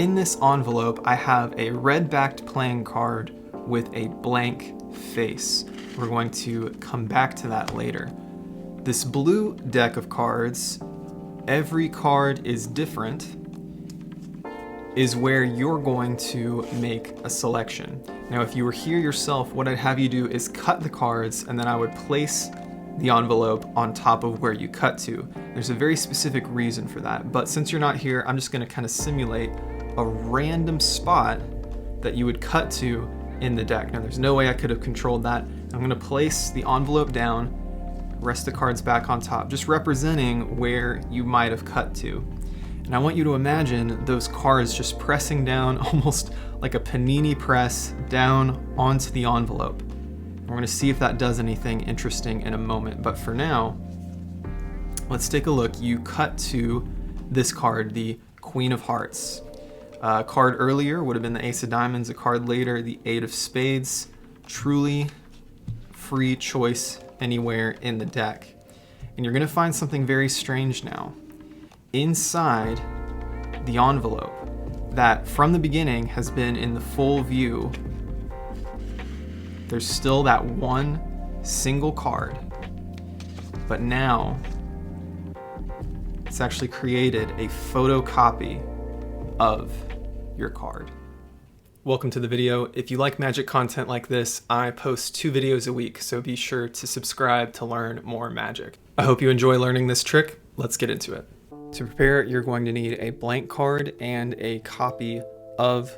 In this envelope, I have a red-backed playing card with a blank face. We're going to come back to that later. This blue deck of cards, every card is different, is where you're going to make a selection. Now, if you were here yourself, what I'd have you do is cut the cards, and then I would place the envelope on top of where you cut to. There's a very specific reason for that, but since you're not here, I'm just gonna kind of simulate a random spot that you would cut to in the deck. Now, there's no way I could have controlled that. I'm gonna place the envelope down, rest the cards back on top, just representing where you might have cut to. And I want you to imagine those cards just pressing down almost like a panini press down onto the envelope. We're gonna see if that does anything interesting in a moment, but for now, let's take a look. You cut to this card, the Queen of Hearts. A card earlier would have been the Ace of Diamonds, a card later, the Eight of Spades. Truly free choice anywhere in the deck. And you're gonna find something very strange now. Inside the envelope that from the beginning has been in the full view, there's still that one single card, but now it's actually created a photocopy of your card. Welcome to the video. If you like magic content like this, I post 2 videos a week, so be sure to subscribe to learn more magic. I hope you enjoy learning this trick. Let's get into it. To prepare, you're going to need a blank card and a copy of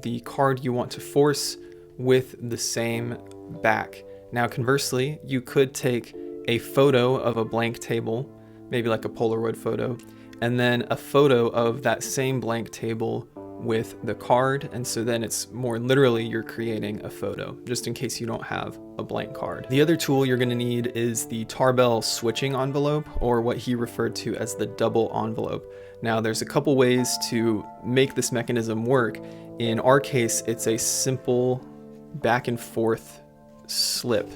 the card you want to force with the same back. Now, conversely, you could take a photo of a blank table, maybe like a Polaroid photo, and then a photo of that same blank table with the card, and so then it's more literally you're creating a photo, just in case you don't have a blank card. The other tool you're going to need is the Tarbell switching envelope, or what he referred to as the double envelope. Now, there's a couple ways to make this mechanism work. In our case, it's a simple back and forth slip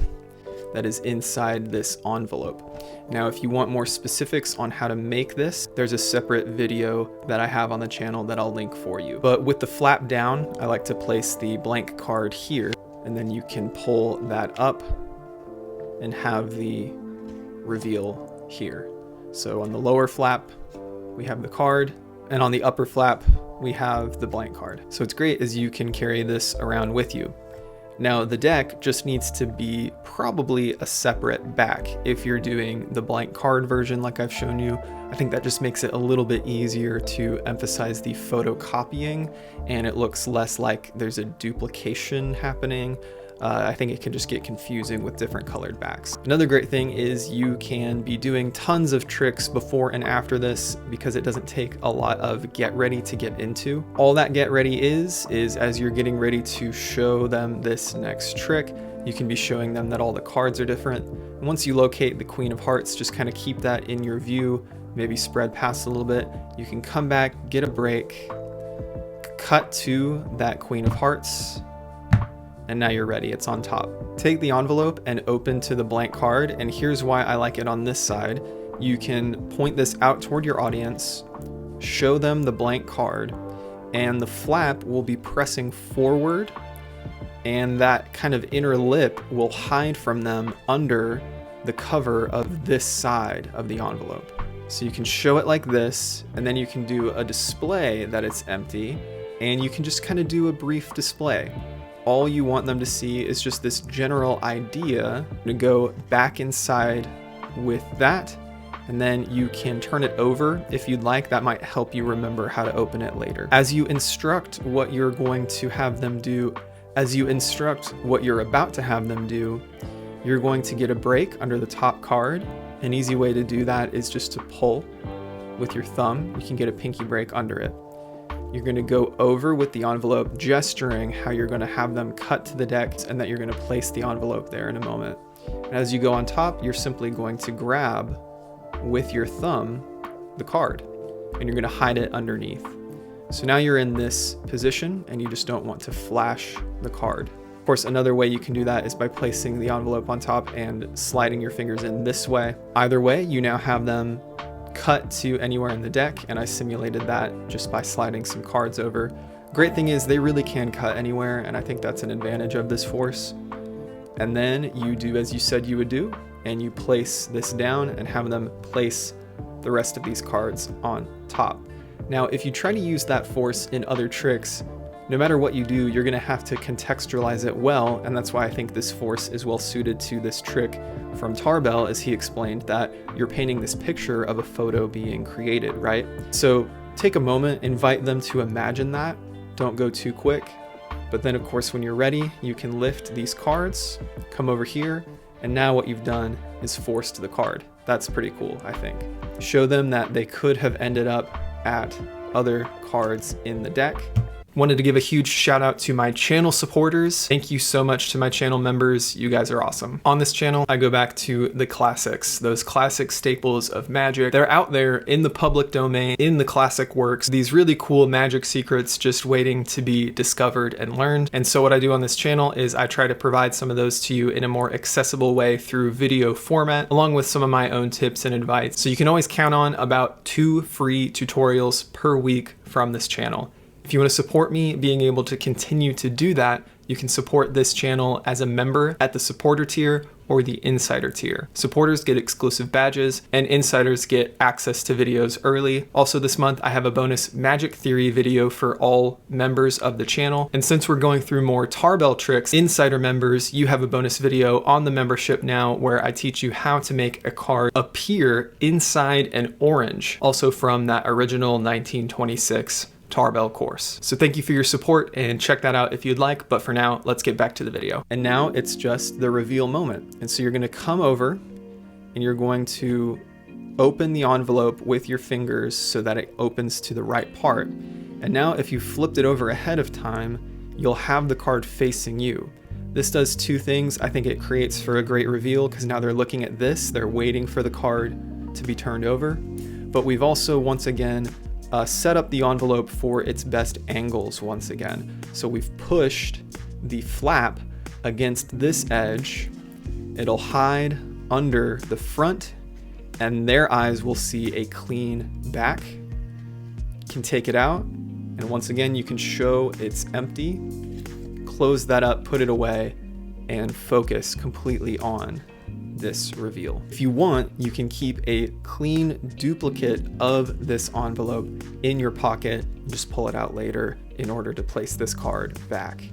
that is inside this envelope. Now, if you want more specifics on how to make this, there's a separate video that I have on the channel that I'll link for you. But with the flap down, I like to place the blank card here, and then you can pull that up and have the reveal here. So on the lower flap, we have the card, and on the upper flap, we have the blank card. So it's great as you can carry this around with you. Now, the deck just needs to be probably a separate back. If you're doing the blank card version like I've shown you, I think that just makes it a little bit easier to emphasize the photocopying, and it looks less like there's a duplication happening. I think it can just get confusing with different colored backs. Another great thing is you can be doing tons of tricks before and after this because it doesn't take a lot of get ready to get into. All that get ready is as you're getting ready to show them this next trick, you can be showing them that all the cards are different. And once you locate the Queen of Hearts, just kind of keep that in your view, maybe spread past a little bit. You can come back, get a break, cut to that Queen of Hearts, and now you're ready, it's on top. Take the envelope and open to the blank card, and here's why I like it on this side. You can point this out toward your audience, show them the blank card, and the flap will be pressing forward, and that kind of inner lip will hide from them under the cover of this side of the envelope. So you can show it like this, and then you can do a display that it's empty, and you can just kind of do a brief display. All you want them to see is just this general idea to go back inside with that, and then you can turn it over if you'd like. That might help you remember how to open it later. As you instruct what you're going to have them do, as you instruct what you're about to have them do, you're going to get a break under the top card. An easy way to do that is just to pull with your thumb. You can get a pinky break under it. You're going to go over with the envelope, gesturing how you're going to have them cut to the deck and that you're going to place the envelope there in a moment. And as you go on top, you're simply going to grab with your thumb the card, and you're going to hide it underneath. So now you're in this position and you just don't want to flash the card. Of course, another way you can do that is by placing the envelope on top and sliding your fingers in this way. Either way, you now have them cut to anywhere in the deck, and I simulated that just by sliding some cards over. Great thing is they really can cut anywhere, and I think that's an advantage of this force. And then you do as you said you would do, and you place this down and have them place the rest of these cards on top. Now, if you try to use that force in other tricks, no matter what you do, you're gonna have to contextualize it well, and that's why I think this force is well suited to this trick from Tarbell, as he explained that you're painting this picture of a photo being created, right? So take a moment, invite them to imagine that. Don't go too quick. But then of course, when you're ready, you can lift these cards, come over here, and now what you've done is forced the card. That's pretty cool, I think. Show them that they could have ended up at other cards in the deck. Wanted to give a huge shout out to my channel supporters. Thank you so much to my channel members. You guys are awesome. On this channel, I go back to the classics, those classic staples of Magic. They're out there in the public domain, in the classic works, these really cool Magic secrets just waiting to be discovered and learned. And so what I do on this channel is I try to provide some of those to you in a more accessible way through video format, along with some of my own tips and advice. So you can always count on about 2 free tutorials per week from this channel. If you want to support me being able to continue to do that, you can support this channel as a member at the supporter tier or the insider tier. Supporters get exclusive badges and insiders get access to videos early. Also this month, I have a bonus Magic Theory video for all members of the channel. And since we're going through more Tarbell tricks, insider members, you have a bonus video on the membership now where I teach you how to make a card appear inside an orange, also from that original 1926 Tarbell course. So thank you for your support and check that out if you'd like, but for now, let's get back to the video. And now it's just the reveal moment. And so you're gonna come over and you're going to open the envelope with your fingers so that it opens to the right part. And now if you flipped it over ahead of time, you'll have the card facing you. This does 2 things. I think it creates for a great reveal because now they're looking at this, they're waiting for the card to be turned over. But we've also, once again, set up the envelope for its best angles once again. So we've pushed the flap against this edge. It'll hide under the front and their eyes will see a clean back. You can take it out and once again you can show it's empty. Close that up, put it away, and focus completely on this reveal. If you want, you can keep a clean duplicate of this envelope in your pocket, just pull it out later in order to place this card back.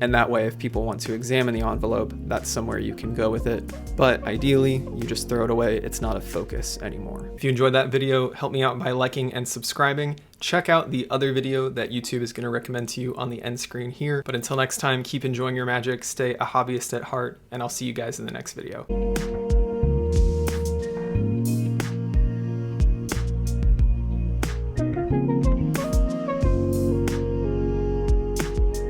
And that way, if people want to examine the envelope, that's somewhere you can go with it. But ideally, you just throw it away. It's not a focus anymore. If you enjoyed that video, help me out by liking and subscribing. Check out the other video that YouTube is going to recommend to you on the end screen here. But until next time, keep enjoying your magic, stay a hobbyist at heart, and I'll see you guys in the next video.